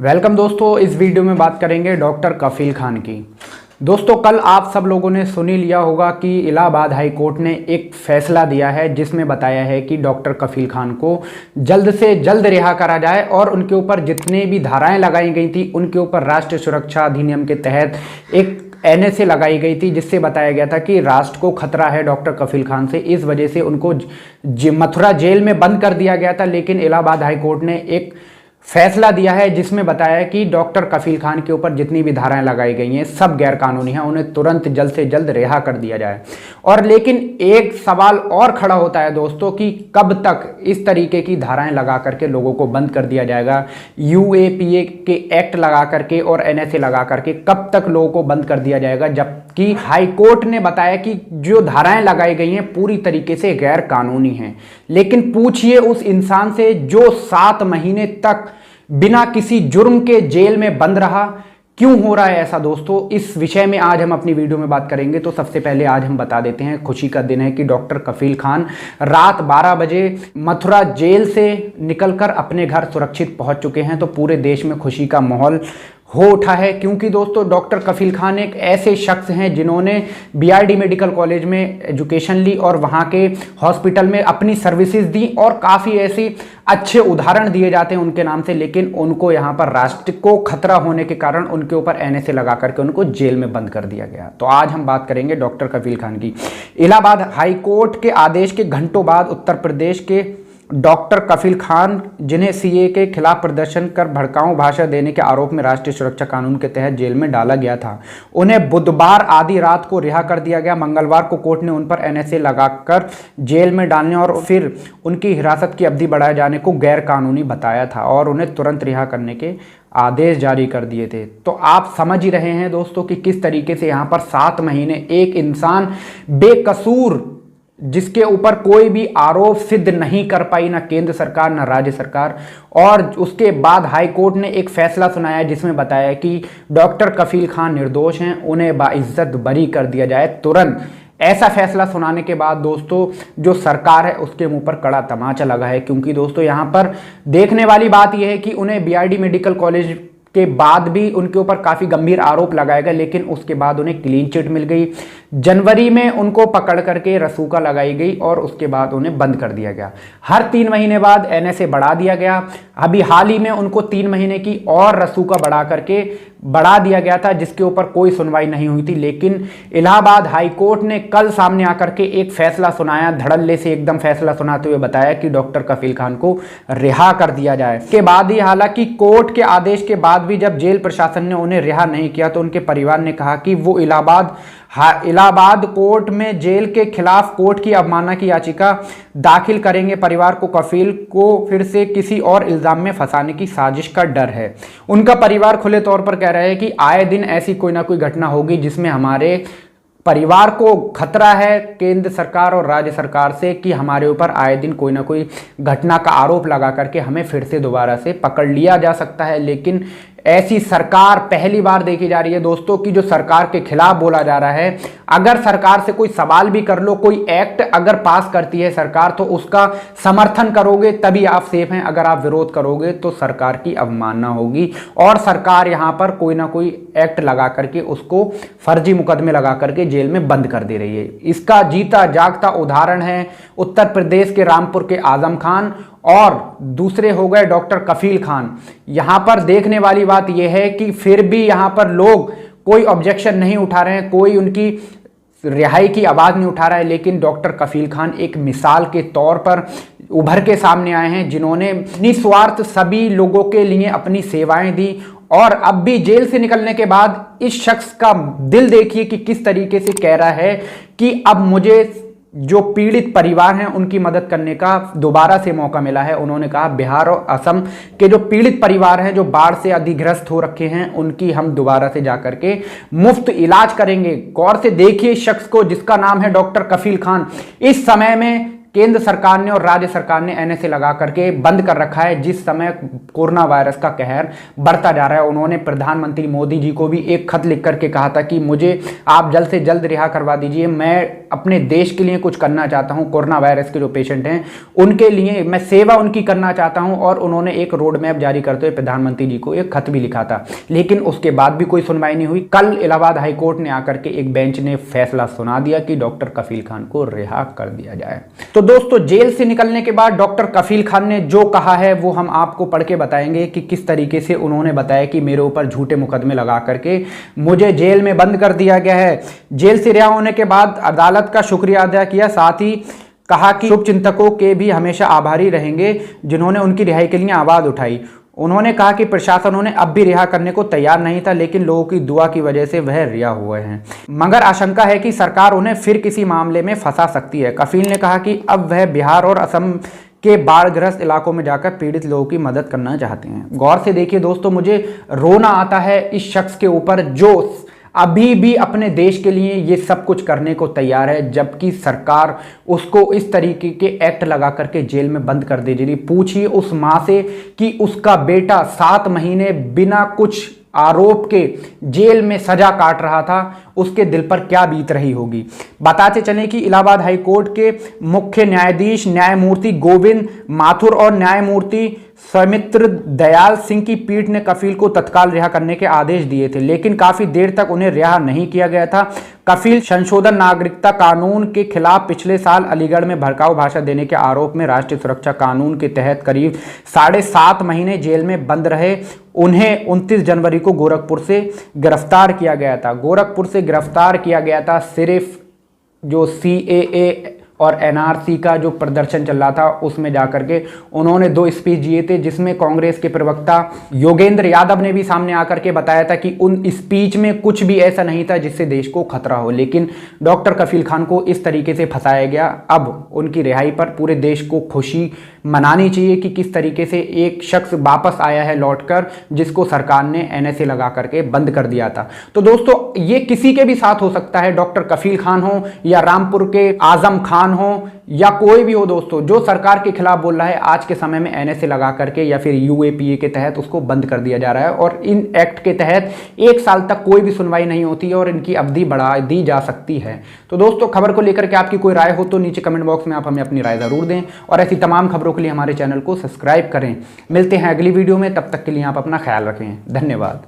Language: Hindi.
वेलकम दोस्तों। इस वीडियो में बात करेंगे डॉक्टर कफील खान की। दोस्तों, कल आप सब लोगों ने सुन ही लिया होगा कि इलाहाबाद हाई कोर्ट ने एक फैसला दिया है जिसमें बताया है कि डॉक्टर कफील खान को जल्द से जल्द रिहा करा जाए और उनके ऊपर जितने भी धाराएं लगाई गई थी उनके ऊपर राष्ट्रीय सुरक्षा अधिनियम के तहत एक एनएसए लगाई गई थी, जिससे बताया गया था कि राष्ट्र को खतरा है डॉक्टर कफील खान से। इस वजह से उनको मथुरा जेल में बंद कर दिया गया था। लेकिन इलाहाबाद हाई कोर्ट ने एक फैसला दिया है जिसमें बताया कि डॉक्टर कफील खान के ऊपर जितनी भी धाराएं लगाई गई हैं सब गैरकानूनी हैं, उन्हें तुरंत जल्द से जल्द रिहा कर दिया जाए। और लेकिन एक सवाल और खड़ा होता है दोस्तों कि कब तक इस तरीके की धाराएं लगा करके लोगों को बंद कर दिया जाएगा। यूएपीए के एक्ट लगा करके और एनएसए लगा करके कब तक लोगों को बंद कर दिया जाएगा, जबकि हाई कोर्ट ने बताया कि जो धाराएं लगाई गई हैं पूरी तरीके से गैर कानूनी हैं। लेकिन पूछिए उस इंसान से जो 7 महीने तक बिना किसी जुर्म के जेल में बंद रहा, क्यों हो रहा है ऐसा दोस्तों। इस विषय में आज हम अपनी वीडियो में बात करेंगे। तो सबसे पहले आज हम बता देते हैं, खुशी का दिन है कि डॉक्टर कफील खान रात 12 बजे मथुरा जेल से निकलकर अपने घर सुरक्षित पहुंच चुके हैं। तो पूरे देश में खुशी का माहौल हो उठा है, क्योंकि दोस्तों डॉक्टर कफील खान एक ऐसे शख्स हैं जिन्होंने बीआरडी मेडिकल कॉलेज में एजुकेशन ली और वहाँ के हॉस्पिटल में अपनी सर्विसेज दी और काफ़ी ऐसे अच्छे उदाहरण दिए जाते हैं उनके नाम से। लेकिन उनको यहाँ पर राष्ट्र को खतरा होने के कारण उनके ऊपर एनएसए लगा करके उनको जेल में बंद कर दिया गया। तो आज हम बात करेंगे डॉक्टर कफील खान की। इलाहाबाद हाई कोर्ट के आदेश के घंटों बाद उत्तर प्रदेश के डॉक्टर कफील खान, जिन्हें सीए के खिलाफ प्रदर्शन कर भड़काऊ भाषण देने के आरोप में राष्ट्रीय सुरक्षा कानून के तहत जेल में डाला गया था, उन्हें बुधवार आधी रात को रिहा कर दिया गया। मंगलवार को कोर्ट ने उन पर एनएसए लगाकर जेल में डालने और फिर उनकी हिरासत की अवधि बढ़ाए जाने को गैर कानूनी बताया था और उन्हें तुरंत रिहा करने के आदेश जारी कर दिए थे। तो आप समझ ही रहे हैं दोस्तों कि किस तरीके से यहाँ पर 7 महीने एक इंसान बेकसूर, जिसके ऊपर कोई भी आरोप सिद्ध नहीं कर पाई ना केंद्र सरकार ना राज्य सरकार, और उसके बाद हाई कोर्ट ने एक फैसला सुनाया जिसमें बताया कि डॉक्टर कफील खान निर्दोष हैं, उन्हें बाइज्जत बरी कर दिया जाए तुरंत। ऐसा फैसला सुनाने के बाद दोस्तों जो सरकार है उसके मुंह पर कड़ा तमाचा लगा है, क्योंकि दोस्तों यहाँ पर देखने वाली बात यह है कि उन्हें बीआरडी मेडिकल कॉलेज के बाद भी उनके ऊपर काफ़ी गंभीर आरोप लगाए गए, लेकिन उसके बाद उन्हें क्लीन चिट मिल गई। जनवरी में उनको पकड़ करके रसूखा लगाई गई और उसके बाद उन्हें बंद कर दिया गया। हर 3 महीने बाद एनएसए बढ़ा दिया गया। अभी हाल ही में उनको 3 महीने की और रसूखा बढ़ा दिया गया था, जिसके ऊपर कोई सुनवाई नहीं हुई थी। लेकिन इलाहाबाद हाई कोर्ट ने कल सामने आकर के एक फैसला सुनाया, धड़ल्ले से एकदम फैसला सुनाते हुए बताया कि डॉक्टर कफील खान को रिहा कर दिया जाए। इसके बाद ही हालांकि कोर्ट के आदेश के बाद भी जब जेल प्रशासन ने उन्हें रिहा नहीं किया तो उनके परिवार ने कहा कि वो इलाहाबाद कोर्ट में जेल के खिलाफ कोर्ट की अवमानना की याचिका दाखिल करेंगे। परिवार को कफील को फिर से किसी और इल्जाम में फंसाने की साजिश का डर है। उनका परिवार खुले तौर पर कह रहा है कि आए दिन ऐसी कोई ना कोई घटना होगी जिसमें हमारे परिवार को खतरा है केंद्र सरकार और राज्य सरकार से कि हमारे ऊपर आए दिन कोई ना कोई घटना का आरोप लगा करके हमें फिर से दोबारा से पकड़ लिया जा सकता है। लेकिन ऐसी सरकार पहली बार देखी जा रही है दोस्तों कि जो सरकार के खिलाफ बोला जा रहा है। अगर सरकार से कोई सवाल भी कर लो, कोई एक्ट अगर पास करती है सरकार, तो उसका समर्थन करोगे तभी आप सेफ हैं। अगर आप विरोध करोगे तो सरकार की अवमानना होगी और सरकार यहाँ पर कोई ना कोई एक्ट लगा करके उसको फर्जी मुकदमे लगा करके जेल में बंद कर दे रही है। इसका जीता जागता उदाहरण है उत्तर प्रदेश के रामपुर के आजम खान और दूसरे हो गए डॉक्टर कफील खान। यहाँ पर देखने वाली बात यह है कि फिर भी यहाँ पर लोग कोई ऑब्जेक्शन नहीं उठा रहे हैं, कोई उनकी रिहाई की आवाज़ नहीं उठा रहा है। लेकिन डॉक्टर कफील खान एक मिसाल के तौर पर उभर के सामने आए हैं, जिन्होंने निस्वार्थ सभी लोगों के लिए अपनी सेवाएं दी। और अब भी जेल से निकलने के बाद इस शख्स का दिल देखिए कि किस तरीके से कह रहा है कि अब मुझे जो पीड़ित परिवार हैं उनकी मदद करने का दोबारा से मौका मिला है। उन्होंने कहा बिहार और असम के जो पीड़ित परिवार हैं जो बाढ़ से अधिग्रस्त हो रखे हैं उनकी हम दोबारा से जाकर के मुफ्त इलाज करेंगे। गौर से देखिए शख्स को जिसका नाम है डॉक्टर कफील खान, इस समय में केंद्र सरकार ने और राज्य सरकार ने एनएसए लगा करके बंद कर रखा है, जिस समय कोरोना वायरस का कहर बढ़ता जा रहा है। उन्होंने प्रधानमंत्री मोदी जी को भी एक खत लिख करके कहा था कि मुझे आप जल्द से जल्द रिहा करवा दीजिए, मैं अपने देश के लिए कुछ करना चाहता हूं, कोरोना वायरस के जो पेशेंट हैं उनके लिए मैं सेवा उनकी करना चाहता हूं। और उन्होंने एक रोड मैप जारी करते हुए प्रधानमंत्री जी को एक खत भी लिखा था, लेकिन उसके बाद भी कोई सुनवाई नहीं हुई। कल इलाहाबाद हाईकोर्ट ने आकर के एक बेंच ने फैसला सुना दिया कि डॉक्टर कफील खान को रिहा कर दिया जाए। तो दोस्तों, जेल से निकलने के बाद डॉक्टर कफील खान ने जो कहा है वो हम आपको पढ़ के बताएंगे कि किस तरीके से उन्होंने बताया कि मेरे ऊपर झूठे मुकदमे लगा करके मुझे जेल में बंद कर दिया गया है। जेल से रिहा होने के बाद अदालत का शुक्रिया अदा किया, साथ ही कहा कि शुभचिंतकों के भी हमेशा आभारी रहेंगे जिन्होंने उनकी रिहाई के लिए आवाज उठाई। उन्होंने कहा कि प्रशासन उन्हें अब भी रिहा करने को तैयार नहीं था, लेकिन लोगों की दुआ की वजह से वह रिहा हुए हैं, मगर आशंका है कि सरकार उन्हें फिर किसी मामले में फंसा सकती है। कफील ने कहा कि अब वह बिहार और असम के बाढ़ग्रस्त इलाकों में जाकर पीड़ित लोगों की मदद करना चाहते हैं। गौर से देखिए दोस्तों, मुझे रोना आता है इस शख्स के ऊपर जो अभी भी अपने देश के लिए ये सब कुछ करने को तैयार है, जबकि सरकार उसको इस तरीके के एक्ट लगा करके जेल में बंद कर दे रही। पूछिए उस माँ से कि उसका बेटा 7 महीने बिना कुछ आरोप के जेल में सजा काट रहा था, उसके दिल पर क्या बीत रही होगी। बताते चलें कि इलाहाबाद हाईकोर्ट के मुख्य न्यायाधीश न्यायमूर्ति गोविंद माथुर और न्यायमूर्ति सौमित्र दयाल सिंह की पीठ ने कफील को तत्काल रिहा करने के आदेश दिए थे, लेकिन काफी देर तक उन्हें रिहा नहीं किया गया था। कफील संशोधन नागरिकता कानून के खिलाफ पिछले साल अलीगढ़ में भड़काऊ भाषण देने के आरोप में राष्ट्रीय सुरक्षा कानून के तहत करीब 7.5 महीने जेल में बंद रहे। उन्हें 29 जनवरी को गोरखपुर से गिरफ्तार किया गया था। गोरखपुर से गिरफ्तार किया गया था सिर्फ जो CAA और NRC का जो प्रदर्शन चल रहा था उसमें जाकर के उन्होंने 2 स्पीच दिए थे, जिसमें कांग्रेस के प्रवक्ता योगेंद्र यादव ने भी सामने आकर के बताया था कि उन स्पीच में कुछ भी ऐसा नहीं था जिससे देश को खतरा हो, लेकिन डॉक्टर कफील खान को इस तरीके से फंसाया गया। अब उनकी रिहाई पर पूरे देश को खुशी मनानी चाहिए कि किस तरीके से एक शख्स वापस आया है लौटकर, जिसको सरकार ने NSA लगा करके बंद कर दिया था। तो दोस्तों, ये किसी के भी साथ हो सकता है, डॉक्टर कफील खान हो या रामपुर के आजम खान हो या कोई भी हो दोस्तों, जो सरकार के खिलाफ बोल रहा है आज के समय में NSA लगा करके या फिर UAPA के तहत उसको बंद कर दिया जा रहा है। और इन एक्ट के तहत 1 साल तक कोई भी सुनवाई नहीं होती है और इनकी अवधि बढ़ा दी जा सकती है। तो दोस्तों, खबर को लेकर के आपकी कोई राय हो तो नीचे कमेंट बॉक्स में आप हमें अपनी राय जरूर दें और ऐसी तमाम खबरों के लिए हमारे चैनल को सब्सक्राइब करें। मिलते हैं अगली वीडियो में, तब तक के लिए आप अपना ख्याल रखें। धन्यवाद।